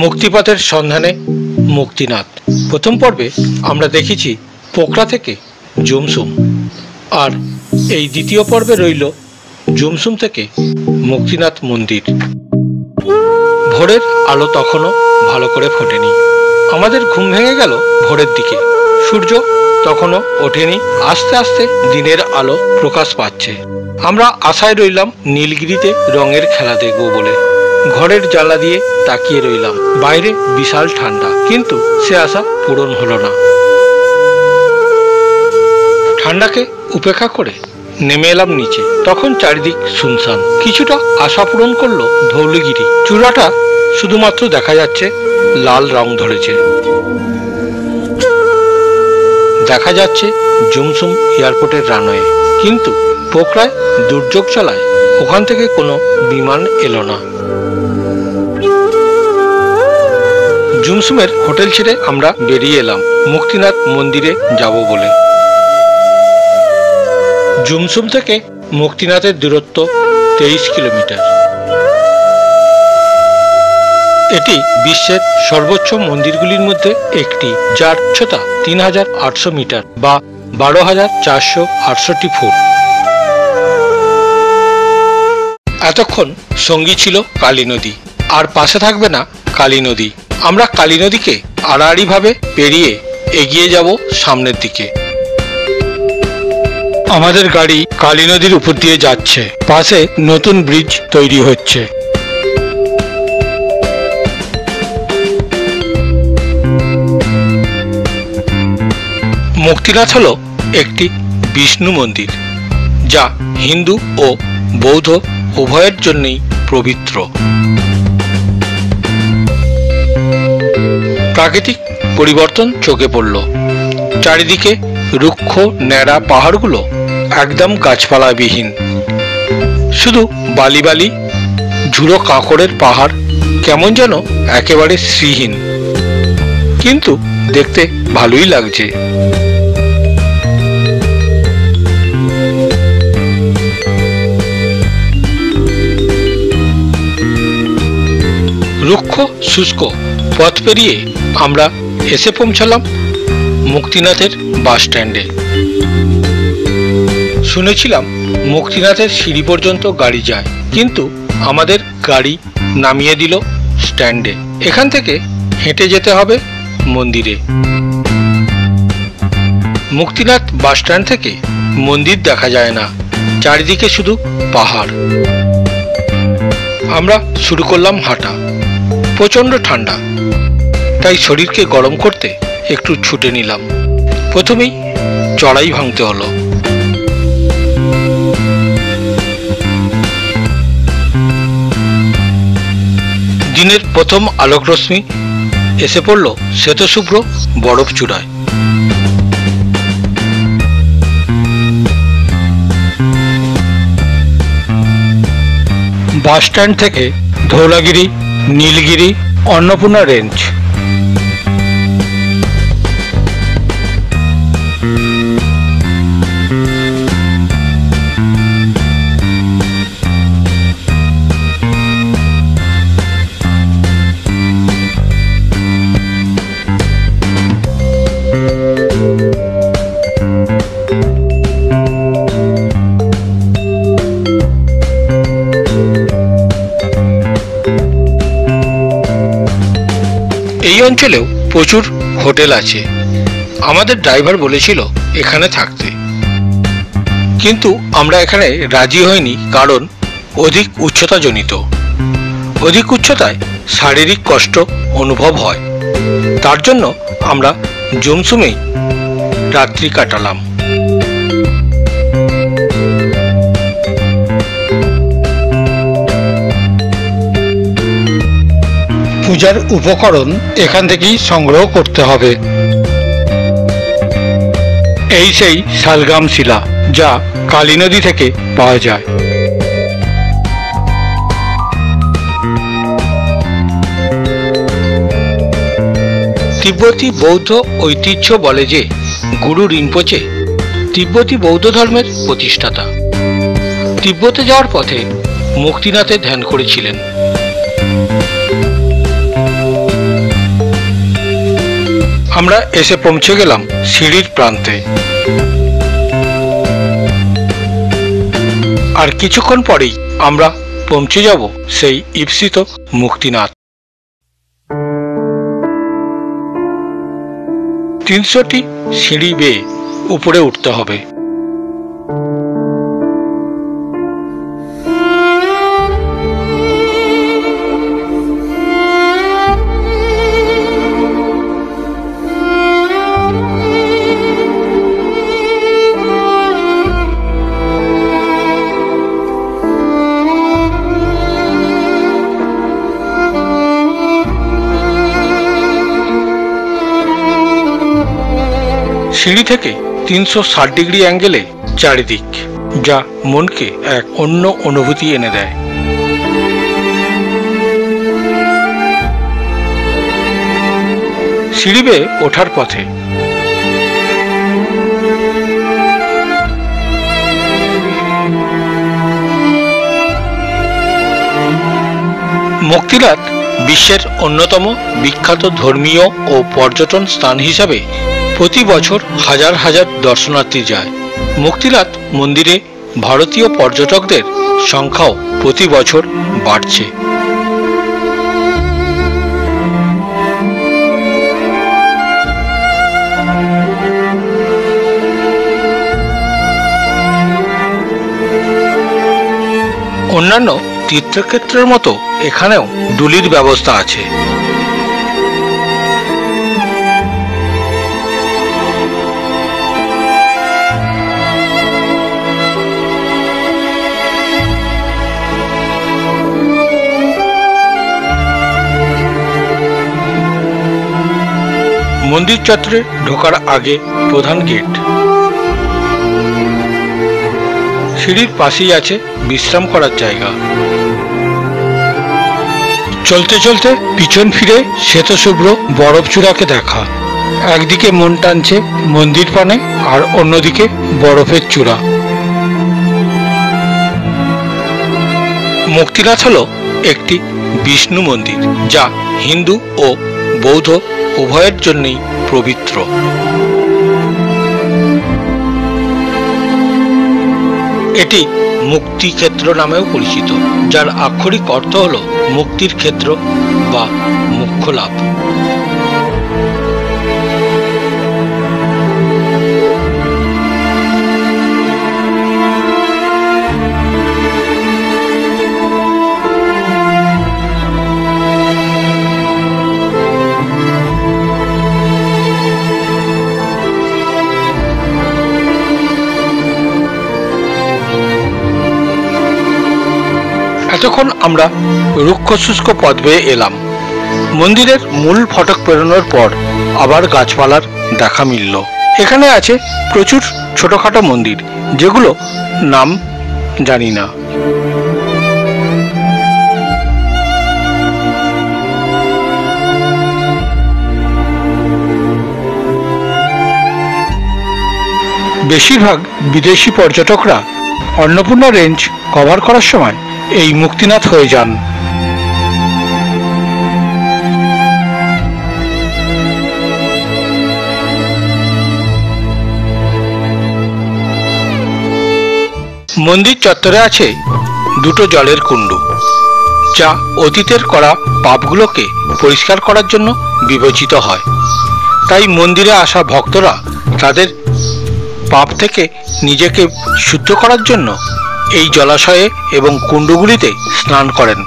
মুক্তিপথের সন্ধানে মুক্তিনাথ। প্রথম পর্বে আমরা দেখেছি পোকরা থেকে জুমসুম, আর এই দ্বিতীয় পর্বে রইল জুমসুম থেকে মুক্তিনাথ মন্দির। ভোরের আলো তখনও ভালো করে ফোটেনি। আমাদের ঘুম ভেঙে গেল ভোরের দিকে। সূর্য তখনও ওঠেনি। আস্তে আস্তে দিনের আলো প্রকাশ পাচ্ছে। আমরা আশায় রইলাম নীলগিরিতে রঙের খেলা দেখব বলে। ঘরের জানলা দিয়ে তাকিয়ে রইলাম। বাইরে বিশাল ঠান্ডা, কিন্তু সে আশা পূরণ হলো না। ঠান্ডাকে উপেক্ষা করে নেমে এলাম নিচে। তখন চারিদিক শুনশান। কিছুটা আশা পূরণ করলো ধৌলিগিরি। চূড়াটা শুধুমাত্র দেখা যাচ্ছে লাল রং ধরেছে। দেখা যাচ্ছে জুমসুম এয়ারপোর্টের রানওয়ে, কিন্তু পোকরায় দুর্যোগ চলায় ওখান থেকে কোনো বিমান এলো না। জুমসুমের হোটেল ছেড়ে আমরা বেরিয়ে এলাম মুক্তিনাথ মন্দিরে যাব বলে। জুমসুম থেকে মুক্তিনাথের দূরত্ব 23 কিলোমিটার। এটি বিশ্বের সর্বোচ্চ মন্দিরগুলির মধ্যে একটি, যার উচ্চতা 3800 মিটার বা 12,468 ফুট। এতক্ষণ সঙ্গী ছিল কালী নদী, আর পাশে থাকবে না কালী নদী। আমরা কালী নদীকে আড়াআড়িভাবে পেরিয়ে এগিয়ে যাব সামনের দিকে। আমাদের গাড়ি কালী নদীর উপর দিয়ে যাচ্ছে। পাশে নতুন ব্রিজ তৈরি হচ্ছে। মুক্তিনাথ হল একটি বিষ্ণু মন্দির, যা হিন্দু ও বৌদ্ধ উভয়ের জন্যই পবিত্র। প্রাকৃতিক পরিবর্তন চোখে পড়ল। চারিদিকে রুক্ষ ন্যাড়া পাহাড়গুলো একদম গাছপালাবিহীন। শুধু বালি বালি, ঝুড়ো কাঁকড়ের পাহাড়, কেমন যেন একেবারে শ্রীহীন, কিন্তু দেখতে ভালোই লাগছে। রুক্ষ শুষ্ক পথ পেরিয়ে আমরা এসে পৌঁছালাম মুক্তিনাথের বাস স্ট্যান্ডে। শুনেছিলাম মুক্তিনাথের সিঁড়ি পর্যন্ত গাড়ি যায়, কিন্তু আমাদের গাড়ি নামিয়ে দিল স্ট্যান্ডে। এখান থেকে হেঁটে যেতে হবে মন্দিরে। মুক্তিনাথ বাস স্ট্যান্ড থেকে মন্দির দেখা যায় না, চারিদিকে শুধু পাহাড়। আমরা শুরু করলাম হাঁটা। প্রচণ্ড ঠান্ডা, তাই শরীরকে গরম করতে একটু ছুটে নিলাম। প্রথমেই চড়াই ভাঙতে হলো। দিনের প্রথম আলোক রশ্মি এসে পড়ল শ্বেতশুভ্র বরফ চূড়ায়। বাস স্ট্যান্ড থেকে ধৌলাগিরি, নীলগিরি, অন্নপূর্ণা রেঞ্জ। এই অঞ্চলেও প্রচুর হোটেল আছে। আমাদের ড্রাইভার বলেছিল এখানে থাকতে, কিন্তু আমরা এখানে রাজি হইনি, কারণ অধিক উচ্চতাজনিত। অধিক উচ্চতায় শারীরিক কষ্ট অনুভব হয়। তার জন্য আমরা জুমসুমেই রাত্রি কাটালাম। পূজার উপকরণ এখান থেকেই সংগ্রহ করতে হবে। এই সেই শালগ্রাম শিলা, যা কালী নদী থেকে পাওয়া যায়। তিব্বতী বৌদ্ধ ঐতিহ্য বলে যে গুরু রিনপোচে তিব্বতী বৌদ্ধ ধর্মের প্রতিষ্ঠাতা। তিব্বতে যাওয়ার পথে মুক্তিনাথে ধ্যান করেছিলেন। আমরা এসে পৌঁছে গেলাম সিঁড়ির প্রান্তে। আর কিছুক্ষণ পরেই আমরা পৌঁছে যাব সেই ঈপ্সিত মুক্তিনাথ। 300টি সিঁড়ি বেয়ে উপরে উঠতে হবে। সিঁড়ি থেকে 360 ডিগ্রি অ্যাঙ্গেলে চারিদিক, যা মনকে এক অন্য অনুভূতি এনে দেয়। সিঁড়ি বেয়ে ওঠার পথে মুক্তিনাথ বিশ্বের অন্যতম বিখ্যাত ধর্মীয় ও পর্যটন স্থান হিসাবে প্রতি বছর হাজার হাজার দর্শনার্থী যায়। মুক্তিনাথ মন্দিরে ভারতীয় পর্যটকদের সংখ্যাও প্রতি বছর বাড়ছে। অন্যান্য তীর্থক্ষেত্রের মতো এখানেও ডুলির ব্যবস্থা আছে। মন্দির চত্বরে ঢোকার আগে প্রধান গেট। সিঁড়ির পাশেই আছে বিশ্রাম করার জায়গা। চলতে চলতে পিছন ফিরে শ্বেতশুভ্র বরফ চূড়াকে দেখা। একদিকে মন টানছে মন্দির পানে, আর অন্যদিকে বরফের চূড়া। মুক্তিনাথ হল একটি বিষ্ণু মন্দির, যা হিন্দু ও বৌদ্ধ উভয়ের জন্যই পবিত্র। এটি মুক্তি ক্ষেত্র নামেও পরিচিত, যার আক্ষরিক অর্থ হল মুক্তির ক্ষেত্র বা মোক্ষ লাভ। এতক্ষণ আমরা রুক্ষ শুষ্ক পথ বেয়ে এলাম। মন্দিরের মূল ফটক পেরোনোর পর আবার গাছপালার দেখা মিলল। এখানে আছে প্রচুর ছোটখাটো মন্দির, যেগুলো নাম জানি না। বেশিরভাগ বিদেশি পর্যটকরা অন্নপূর্ণা রেঞ্জ কভার করার সময় এই মুক্তিনাথ হয়ে যান। মন্দির চত্বরে আছে দুটো জলের কুণ্ড, যা অতীতের করা পাপগুলোকে পরিষ্কার করার জন্য বিবেচিত হয়। তাই মন্দিরে আসা ভক্তরা তাদের পাপ থেকে নিজেকে শুদ্ধ করার জন্য এই জলাশয়ে এবং কুণ্ডগুলিতে স্নান করেন।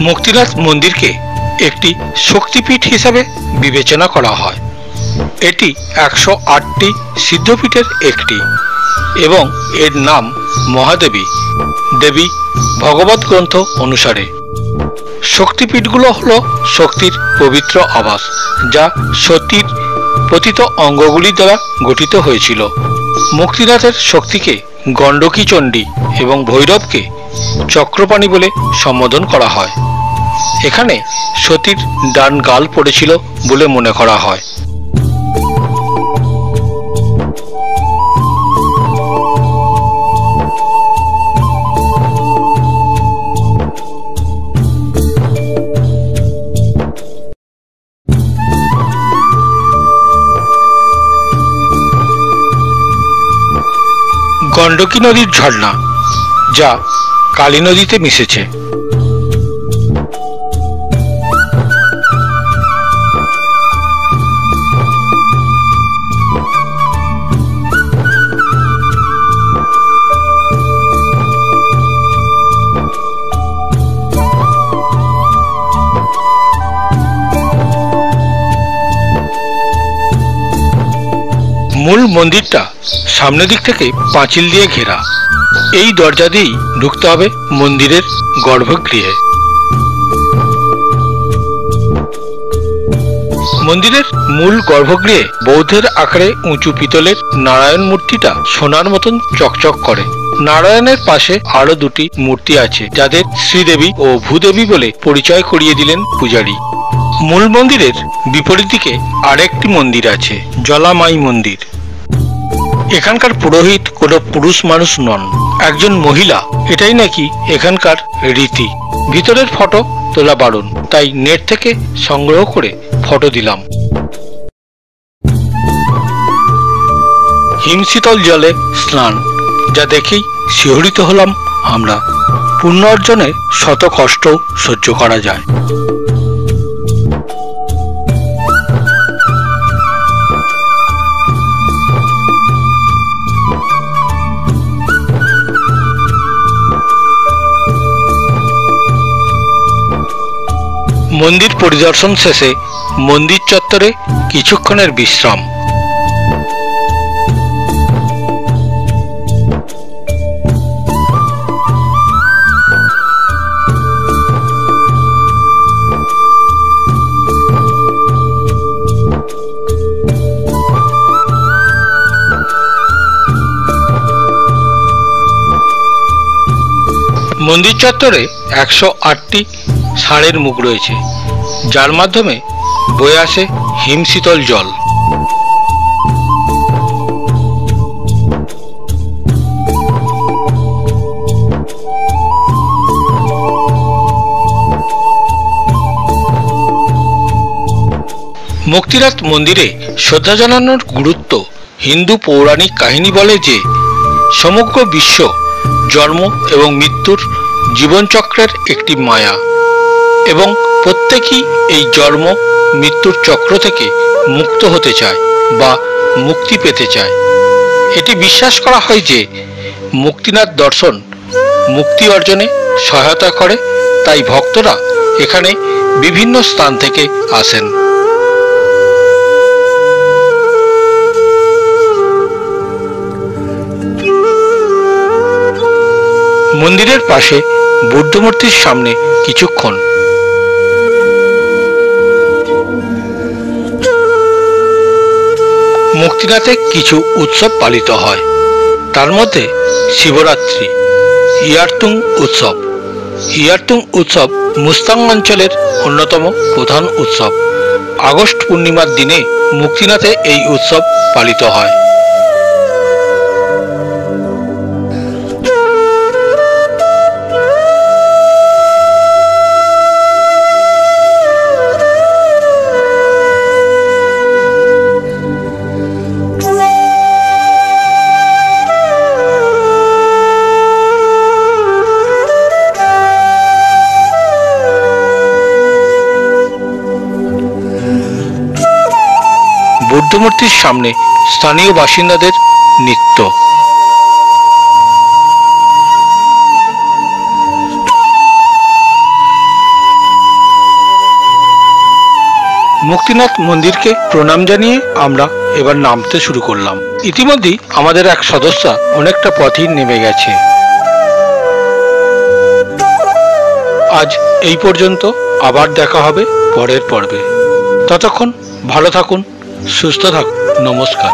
মুক্তিনাথ মন্দিরকে একটি শক্তিপীঠ হিসাবে বিবেচনা করা হয়। এটি 108টি সিদ্ধপীঠের একটি এবং এর নাম মহাদেবী দেবী ভগবত গ্রন্থ অনুসারে। শক্তিপীঠগুলো হল শক্তির পবিত্র আবাস, যা সতীর পতিত অঙ্গগুলি দ্বারা গঠিত হয়েছিল। মুক্তিনাথের শক্তিকে গণ্ডকী চণ্ডী এবং ভৈরবকে চক্রপাণি বলে সম্বোধন করা হয়। এখানে সতীর ডান গাল পড়েছিল বলে মনে করা হয়। গণ্ডকী নদীর ঝর্ণা, যা কালী নদীতে মিশেছে। মূল মন্দিরটা সামনের দিক থেকে পাঁচিল দিয়ে ঘেরা। এই দরজা দিয়েই ঢুকতে হবে মন্দিরের গর্ভগৃহে। মন্দিরের মূল গর্ভগৃহে বৌদ্ধের আকারে উঁচু পিতলের নারায়ণ মূর্তিটা সোনার মতন চকচক করে। নারায়ণের পাশে আরো দুটি মূর্তি আছে, যাদের শ্রীদেবী ও ভূদেবী বলে পরিচয় করিয়ে দিলেন পূজারী। মূল মন্দিরের বিপরীত দিকে আরেকটি মন্দির আছে, জলামাই মন্দির। এখানকার পুরোহিত কোনো পুরুষ মানুষ নন, একজন মহিলা। এটাই নাকি এখানকার রীতি। ভিতরের ফটো তোলা বারণ, তাই নেট থেকে সংগ্রহ করে ফটো দিলাম। হিমশীতল জলে স্নান, যা দেখেই শিহরিত হলাম আমরা। পুণ্য অর্জনে শত কষ্ট সহ্য করা যায়। মন্দির পরিদর্শন শেষে মন্দির চত্বরে কিছুক্ষণের বিশ্রাম। মন্দির চত্বরে 108টি ষাঁড়ের মুখ রয়েছে, যার মাধ্যমে বয়ে আসে হিমশীতল জল। মুক্তিনাথ মন্দিরে শ্রদ্ধা জানানোর গুরুত্ব হিন্দু পৌরাণিক কাহিনী বলে যে সমগ্র বিশ্ব জন্ম এবং মৃত্যুর জীবনচক্রের একটি মায়া, এবং প্রত্যেকেই এই জন্ম মৃত্যুর চক্র থেকে মুক্ত হতে চায় বা মুক্তি পেতে চায়। এটি বিশ্বাস করা হয় যে মুক্তিনাথ দর্শন মুক্তি অর্জনে সহায়তা করে, তাই ভক্তরা এখানে বিভিন্ন স্থান থেকে আসেন। মন্দিরের পাশে বুদ্ধমূর্তির সামনে কিছুক্ষণ মুক্তিনাথে কিছু উৎসব পালিত হয়। তার মধ্যে শিবরাত্রি, ইয়ারতুং উৎসব। ইয়ারতুং উৎসব মুস্তাং অঞ্চলের অন্যতম প্রধান উৎসব। আগস্ট পূর্ণিমার দিনে মুক্তিনাথে এই উৎসব পালিত হয়। বুদ্ধমূর্তির সামনে স্থানীয় বাসিন্দাদের নৃত্য। মুক্তিনাথ মন্দিরকে প্রণাম জানিয়ে আমরা এবার নামতে শুরু করলাম। ইতিমধ্যেই আমাদের এক সদস্য অনেকটা পথই নেমে গেছে। আজ এই পর্যন্ত, আবার দেখা হবে পরের পর্বে। ততক্ষণ ভালো থাকুন, সুস্থ থাকুন। নমস্কার।